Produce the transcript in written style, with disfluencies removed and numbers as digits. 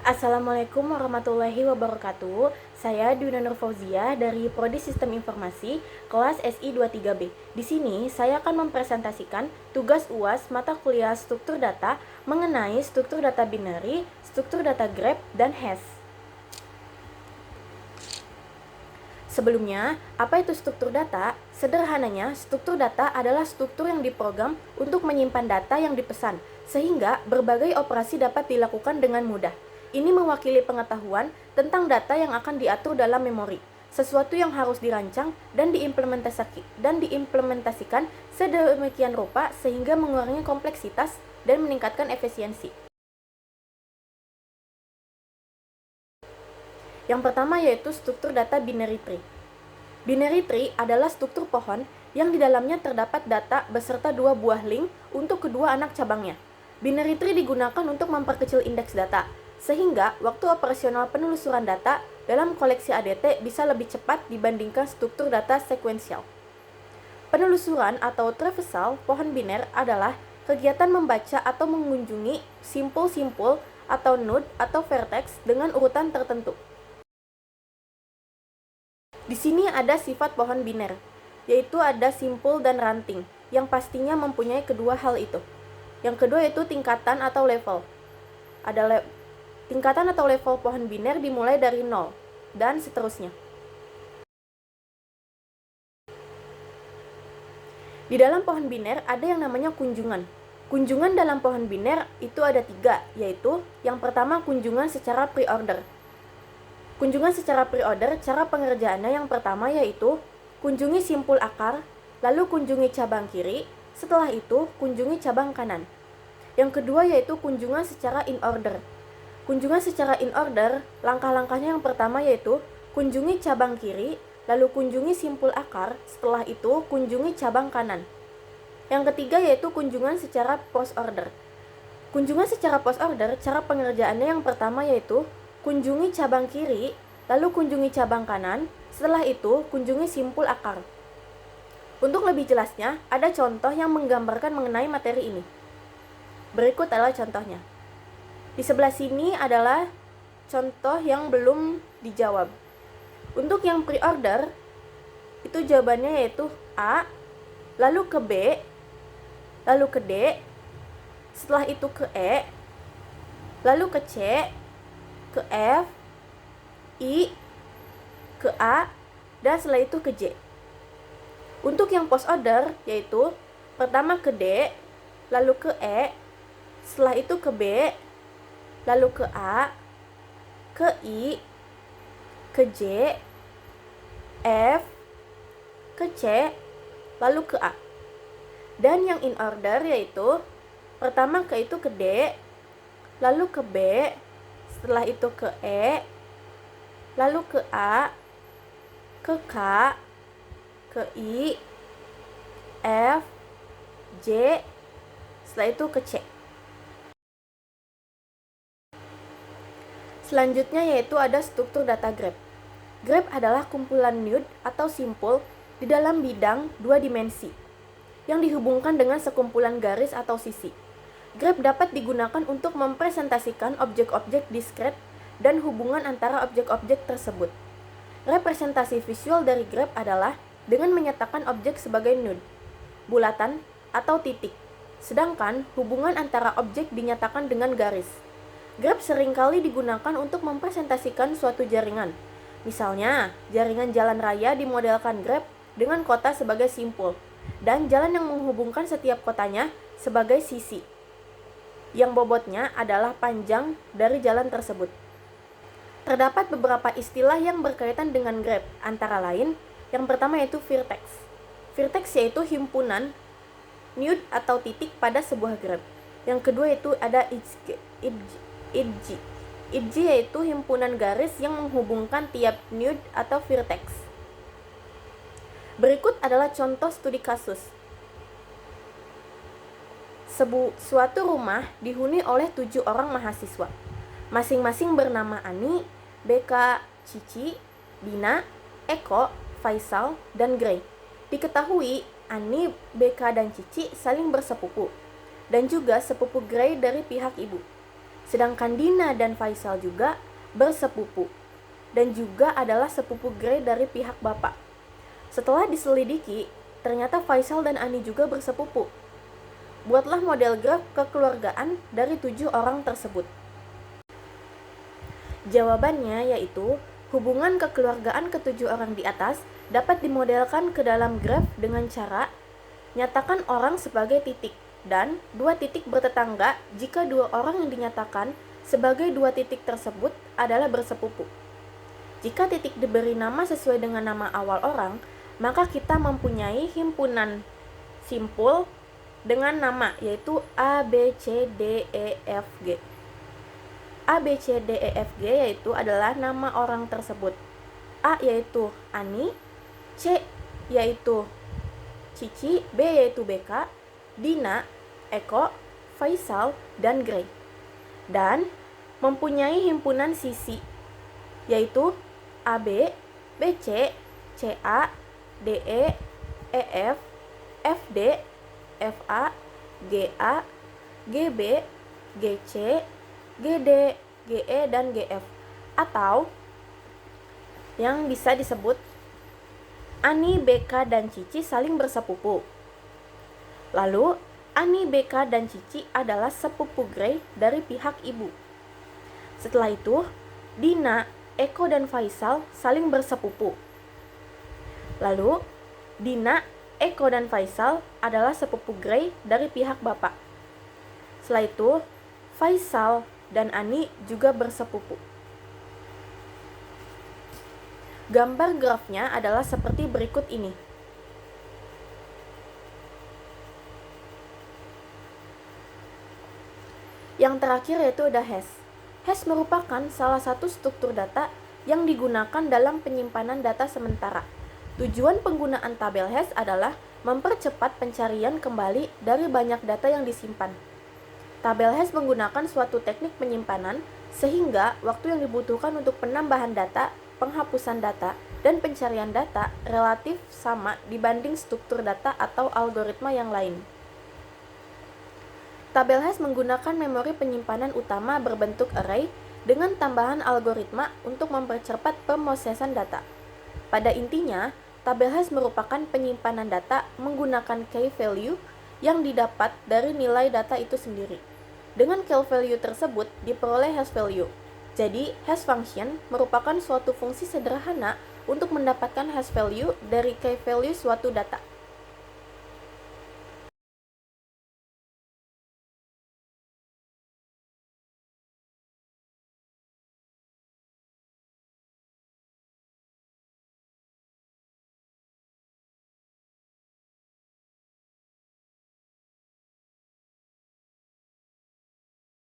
Assalamualaikum warahmatullahi wabarakatuh. Saya Dwi Nur Fauzia dari Prodi Sistem Informasi kelas SI 23B. Di sini saya akan mempresentasikan tugas UAS mata kuliah struktur data mengenai struktur data binary, struktur data grep, dan hash. Sebelumnya, apa itu struktur data? Sederhananya, struktur data adalah struktur yang diprogram untuk menyimpan data yang dipesan, sehingga berbagai operasi dapat dilakukan dengan mudah. Ini mewakili pengetahuan tentang data yang akan diatur dalam memori, sesuatu yang harus dirancang dan diimplementasikan sedemikian rupa sehingga mengurangi kompleksitas dan meningkatkan efisiensi. Yang pertama yaitu struktur data binary tree. Binary tree adalah struktur pohon yang di dalamnya terdapat data beserta dua buah link untuk kedua anak cabangnya. Binary tree digunakan untuk memperkecil indeks data, sehingga waktu operasional penelusuran data dalam koleksi ADT bisa lebih cepat dibandingkan struktur data sekuensial. Penelusuran atau traversal pohon biner adalah kegiatan membaca atau mengunjungi simpul-simpul atau node atau vertex dengan urutan tertentu. Di sini ada sifat pohon biner, yaitu ada simpul dan ranting, yang pastinya mempunyai kedua hal itu. Yang kedua yaitu tingkatan atau level. Tingkatan atau level pohon biner dimulai dari 0, dan seterusnya. Di dalam pohon biner ada yang namanya kunjungan. Kunjungan dalam pohon biner itu ada 3, yaitu yang pertama kunjungan secara pre-order. Kunjungan secara pre-order, cara pengerjaannya yang pertama yaitu kunjungi simpul akar, lalu kunjungi cabang kiri, setelah itu kunjungi cabang kanan. Yang kedua yaitu kunjungan secara in-order. Kunjungan secara in-order, langkah-langkahnya yang pertama yaitu kunjungi cabang kiri, lalu kunjungi simpul akar, setelah itu kunjungi cabang kanan. Yang ketiga yaitu kunjungan secara post-order. Kunjungan secara post-order, cara pengerjaannya yang pertama yaitu kunjungi cabang kiri, lalu kunjungi cabang kanan, setelah itu kunjungi simpul akar. Untuk lebih jelasnya, ada contoh yang menggambarkan mengenai materi ini. Berikut adalah contohnya. Di sebelah sini adalah contoh yang belum dijawab. Untuk yang pre-order, itu jawabannya yaitu A, lalu ke B, lalu ke D, setelah itu ke E, lalu ke C, ke F, I, ke A, dan setelah itu ke J. Untuk yang post order yaitu pertama ke D, lalu ke E, setelah itu ke B, lalu ke A, ke I, ke J, F, ke C, lalu ke A. Dan yang in order yaitu pertama ke D, lalu ke B, setelah itu ke E, lalu ke A, ke K, ke I, F, J, setelah itu ke C. Selanjutnya yaitu ada struktur data grep. Grep adalah kumpulan node atau simpul di dalam bidang 2 dimensi yang dihubungkan dengan sekumpulan garis atau sisi. Grep dapat digunakan untuk mempresentasikan objek-objek diskret dan hubungan antara objek-objek tersebut. Representasi visual dari grep adalah dengan menyatakan objek sebagai node, bulatan, atau titik, sedangkan hubungan antara objek dinyatakan dengan garis. Grep seringkali digunakan untuk mempresentasikan suatu jaringan. Misalnya, jaringan jalan raya dimodelkan grep dengan kota sebagai simpul, dan jalan yang menghubungkan setiap kotanya sebagai sisi, yang bobotnya adalah panjang dari jalan tersebut. Terdapat beberapa istilah yang berkaitan dengan grep, antara lain, yang pertama yaitu vertex. Vertex yaitu himpunan node atau titik pada sebuah grep. Yang kedua yaitu ada edge yaitu himpunan garis yang menghubungkan tiap node atau vertex. Berikut adalah contoh studi kasus. Suatu rumah dihuni oleh 7 orang mahasiswa. Masing-masing bernama Ani, BK, Cici, Dina, Eko, Faisal, dan Gray. Diketahui Ani, BK, dan Cici saling bersepupu, dan juga sepupu Gray dari pihak ibu. Sedangkan Dina dan Faisal juga bersepupu dan juga adalah sepupu Gray dari pihak bapak. Setelah diselidiki, ternyata Faisal dan Ani juga bersepupu. Buatlah model graf kekeluargaan dari 7 orang tersebut. Jawabannya yaitu, hubungan kekeluargaan ketujuh orang di atas dapat dimodelkan ke dalam graf dengan cara nyatakan orang sebagai titik dan 2 titik bertetangga jika 2 orang yang dinyatakan sebagai 2 titik tersebut adalah bersepupu. Jika titik diberi nama sesuai dengan nama awal orang, maka kita mempunyai himpunan simpul dengan nama yaitu A, B, C, D, E, F, G. A, B, C, D, E, F, G yaitu adalah nama orang tersebut. A yaitu Ani, C yaitu Cici, B yaitu BK, Dina, Eko, Faisal, dan Gray. Dan mempunyai himpunan sisi yaitu AB, BC, CA, DE, EF, FD, FA, GA, GB, GC, GD, GE, dan GF. Atau yang bisa disebut Ani, BK, dan Cici saling bersepupu. Lalu, Ani, BK, dan Cici adalah sepupu Gray dari pihak ibu. Setelah itu, Dina, Eko, dan Faisal saling bersepupu. Lalu, Dina, Eko, dan Faisal adalah sepupu Gray dari pihak bapak. Setelah itu, Faisal dan Ani juga bersepupu. Gambar grafnya adalah seperti berikut ini. Yang terakhir yaitu ada hash. Hash merupakan salah satu struktur data yang digunakan dalam penyimpanan data sementara. Tujuan penggunaan tabel hash adalah mempercepat pencarian kembali dari banyak data yang disimpan. Tabel hash menggunakan suatu teknik penyimpanan sehingga waktu yang dibutuhkan untuk penambahan data, penghapusan data, dan pencarian data relatif sama dibanding struktur data atau algoritma yang lain. Tabel hash menggunakan memori penyimpanan utama berbentuk array dengan tambahan algoritma untuk mempercepat pemrosesan data. Pada intinya, tabel hash merupakan penyimpanan data menggunakan key value yang didapat dari nilai data itu sendiri. Dengan key value tersebut diperoleh hash value. Jadi, hash function merupakan suatu fungsi sederhana untuk mendapatkan hash value dari key value suatu data.